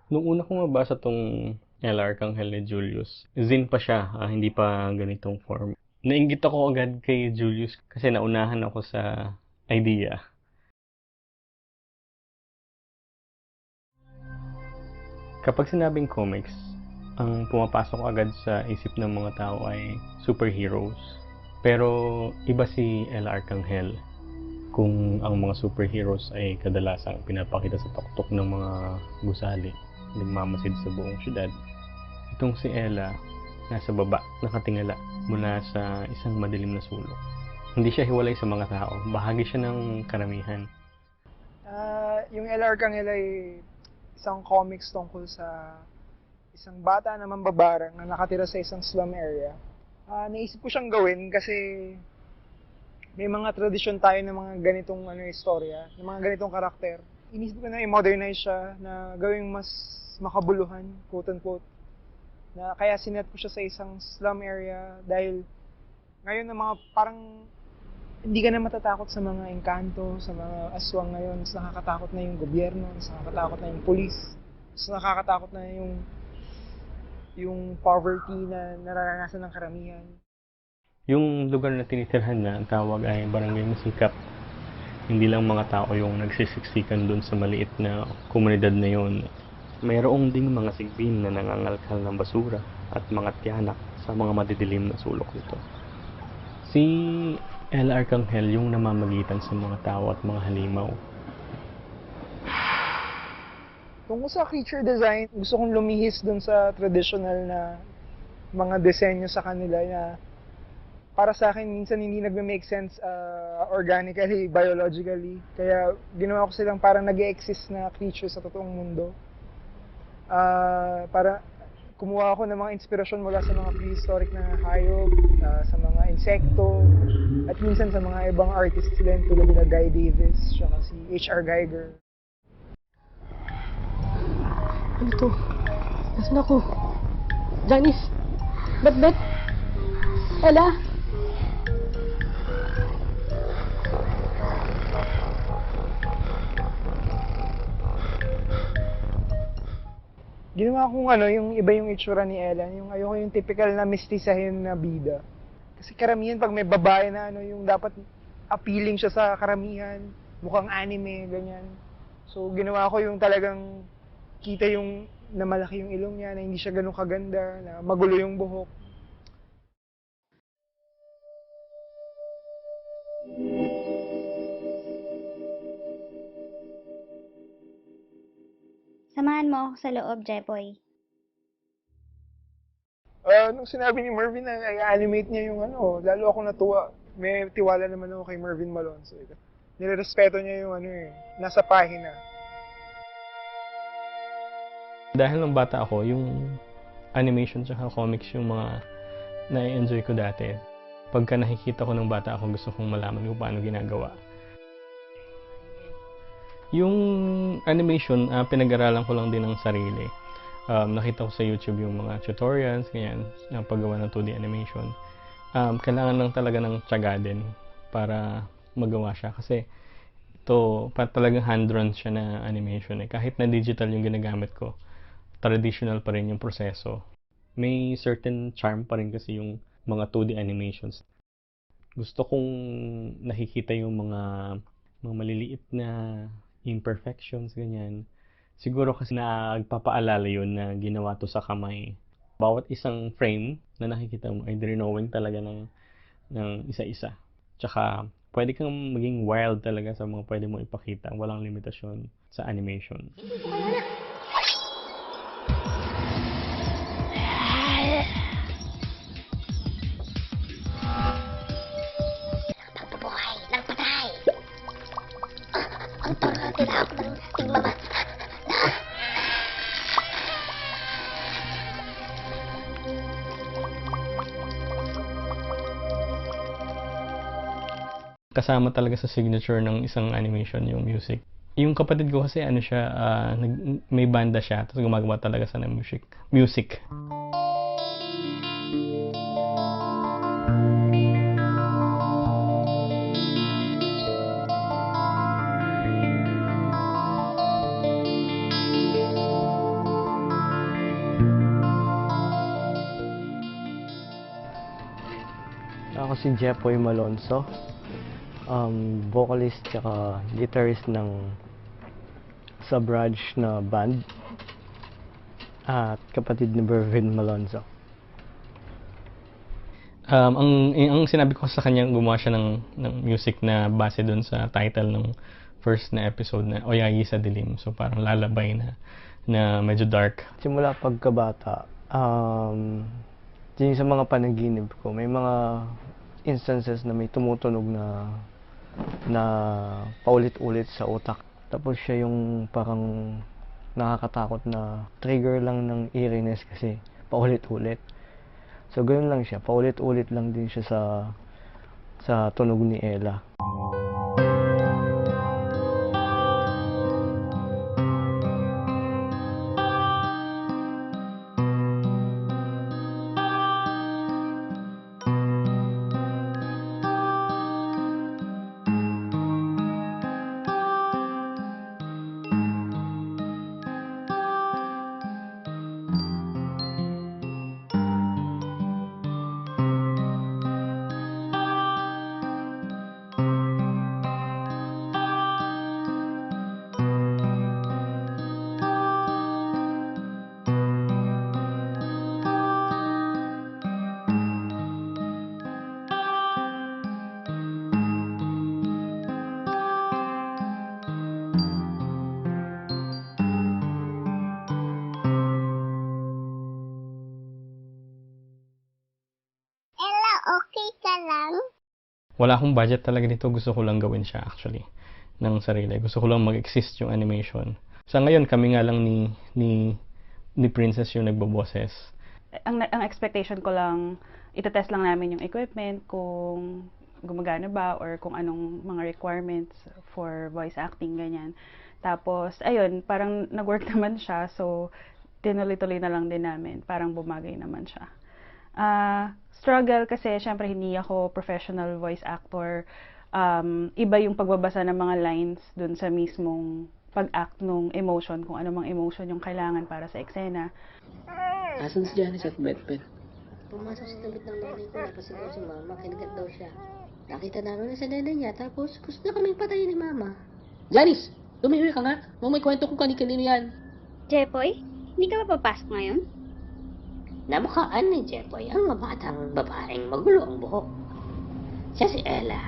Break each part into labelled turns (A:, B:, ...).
A: Nung una kong mabasa 'tong El Arcangel ni Julius, zine pa siya, hindi pa ganitong form. Nainggit ako agad kay Julius kasi naunahan ako sa idea. Kapag sinabing comics, ang pumapasok agad sa isip ng mga tao ay superheroes. Pero iba si El Arcangel kung ang mga superheroes ay kadalasang pinapakita sa tuktok ng mga gusali, nagmamasid sa buong syudad. Itong si Ella, nasa baba, nakatingala mula sa isang madilim na sulok. Hindi siya hiwalay sa mga tao, bahagi siya ng karamihan.
B: Yung LR Kangel ay isang comics tungkol sa isang bata na mambabarang na nakatira sa isang slum area. Naisip ko siyang gawin kasi may mga tradisyon tayo ng mga ganitong istorya, ng mga ganitong karakter. Inisip ko na i-modernize siya na gawing mas makabuluhan, quote-unquote. Na kaya sinet ko siya sa isang slum area dahil ngayon na mga parang hindi ka na matatakot sa mga engkanto, sa mga aswang ngayon. Mas nakakatakot na yung gobyerno, mas nakakatakot na yung pulis, mas nakakatakot na yung poverty na nararanasan ng karamihan.
A: Yung lugar na tinitirhan niya, ang tawag ay Barangay Masikap. Hindi lang mga tao yung nagsisiksikan dun sa maliit na komunidad na yun. Mayroong ding mga sigbin na nangangalkal ng basura at mga tiyanak sa mga madidilim na sulok nito. Si El Arcangel yung namamagitan sa mga tao at mga halimaw.
B: Tungkol sa creature design, gusto kong lumihis dun sa traditional na mga disenyo sa kanila na para sa akin minsan hindi nagme-make sense organically, biologically. Kaya ginawa ko silang parang nag-exist na creature sa totoong mundo. Para kumuha ako ng mga inspirasyon mula sa mga prehistoric na hayop, sa mga insekto, at minsan sa mga ibang artists din tulad nila Guy Davis, saka si H.R. Geiger.
C: Ano to? Nasaan ako? Janice! Bet! Ella!
B: Ginawa kong yung iba yung itsura ni Ellen, yung ayoko yung typical na mistisahin na bida. Kasi karamihan pag may babae na yung dapat appealing siya sa karamihan, mukhang anime, ganyan. So ginawa ko yung talagang kita yung na malaki yung ilong niya, na hindi siya ganun kaganda, na magulo yung buhok.
D: Samahan mo ako sa loob, Jepoy.
B: Nung sinabi ni Mervin na i-animate niya yung lalo ako natuwa. May tiwala naman ako kay Mervin Malonzo. Nirerespeto niya yung nasa pahina.
A: Dahil nung bata ako, yung animation tsaka comics yung mga na-enjoy ko dati. Pagka nakikita ko ng bata ako, gusto kong malaman kung paano ginagawa. Yung animation, pinag-aralan ko lang din ng sarili. Nakita ko sa YouTube yung mga tutorials, ganyan, ng paggawa ng 2D animation. Kailangan lang talaga ng tiyaga din para magawa siya. Kasi ito, talagang hand-drawn siya na animation. Kahit na digital yung ginagamit ko, traditional pa rin yung proseso. May certain charm pa rin kasi yung mga 2D animations. Gusto kong nakikita yung mga maliliit na imperfections, ganyan. Siguro kasi nagpapaalala yun na ginawa to sa kamay. Bawat isang frame na nakikita mo ay drawing talaga ng isa-isa. Tsaka, pwede kang maging wild talaga sa mga pwede mo ipakita. Walang limitasyon sa animation.
E: Pagpabuhay ng patay. Ang tinawag ng tigmamat.
A: Kasama talaga sa signature ng isang animation yung music. Yung kapatid ko kasi siya, may banda siya, tapos gumagawa talaga sa ng music.
F: Ako si Jepoy Malonzo, vocalist tsaka guitarist ng Subraj na band at kapatid ni Bervin Malonzo.
A: Ang sinabi ko sa kanya, gumawa siya ng music na base dun sa title ng first na episode na Oyayi sa Dilim. So parang lalabay na medyo dark.
F: Simula pagkabata, yun sa mga panaginip ko, may mga instances na may tumutunog na paulit-ulit sa utak. Tapos siya yung parang nakakatakot na trigger lang ng eeriness kasi paulit-ulit. So ganoon lang siya, paulit-ulit lang din siya sa tunog ni Ella.
E: Ella, okay ka lang?
A: Wala akong budget talaga dito. Gusto ko lang gawin siya actually ng sarili. Gusto ko lang mag-exist yung animation. Sa ngayon, kami nga lang ni Princess yung nagboboses.
G: Ang expectation ko lang, itetest lang namin yung equipment, kung gumagana ba or kung anong mga requirements for voice acting, ganyan. Tapos, ayun, parang nag-work naman siya, so tinuloy-tuloy na lang din namin. Parang bumagay naman siya. Struggle kasi, syempre, hindi ako professional voice actor. Iba yung pagbabasa ng mga lines dun sa mismong pag-act nung emotion, kung ano mang emotion yung kailangan para sa eksena.
C: Asan si Janice at Betbet?
H: Pumasok sa tabit ng nanay ko, napasigaw si mama, kinagat daw siya. Nakita namin na sa nanay niya, tapos gusto na kaming patayin ni mama.
C: Janice! Tumihir ka nga! Nung may kwento kung kani-kanino yan.
D: Jepoy, hindi ka ba papasok ngayon?
H: Namukhaan ni Jepoy ang mabatang babaeng magulo ang buhok. Siya si Ella,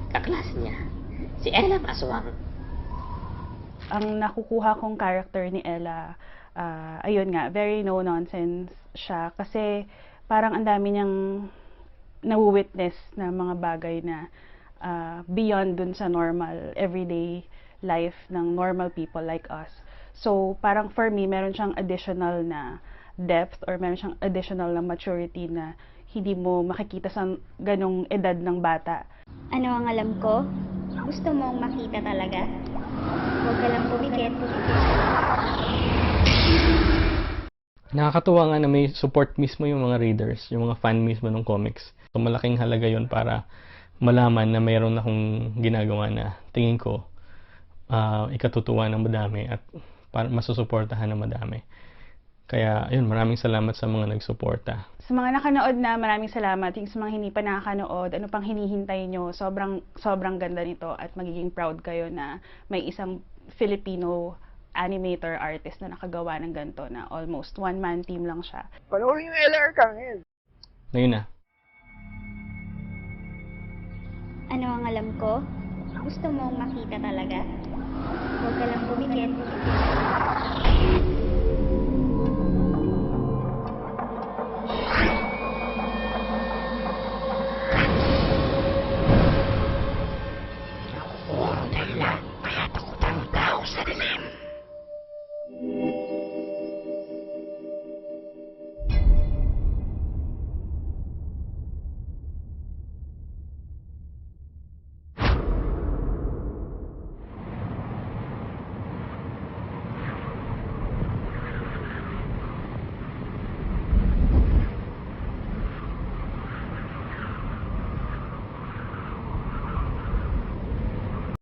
H: kaklase niya. Si Ella Maswang.
G: Ang nakukuha kong character ni Ella, ayun nga, very no-nonsense siya. Kasi parang ang dami niyang na-witness na mga bagay na beyond dun sa normal, everyday life ng normal people like us. So, parang for me, meron siyang additional na depth or meron siyang additional na maturity na hindi mo makikita sa ganong edad ng bata.
D: Ano ang alam ko? Gusto mong makita talaga? Huwag ka lang pumikit.
A: Nakakatuwa nga na may support mismo yung mga readers, yung mga fan mismo ng comics. So, malaking halaga yun para malaman na mayroon akong ginagawa na tingin ko ikatutuwa ng madami at masusuportahan ng madami. Kaya, ayun, maraming salamat sa mga nagsuporta.
G: Sa mga nakanood na, maraming salamat. Yung sa mga hindi pa nakakanood, ano pang hinihintay nyo, sobrang ganda nito at magiging proud kayo na may isang Filipino animator artist na nakagawa ng ganito na almost one-man team lang siya.
B: Panoorin yung Ella Arcangel.
A: Ngayon na.
D: Ano ang alam ko? Gusto mong makita talaga? Huwag ka lang pumikit.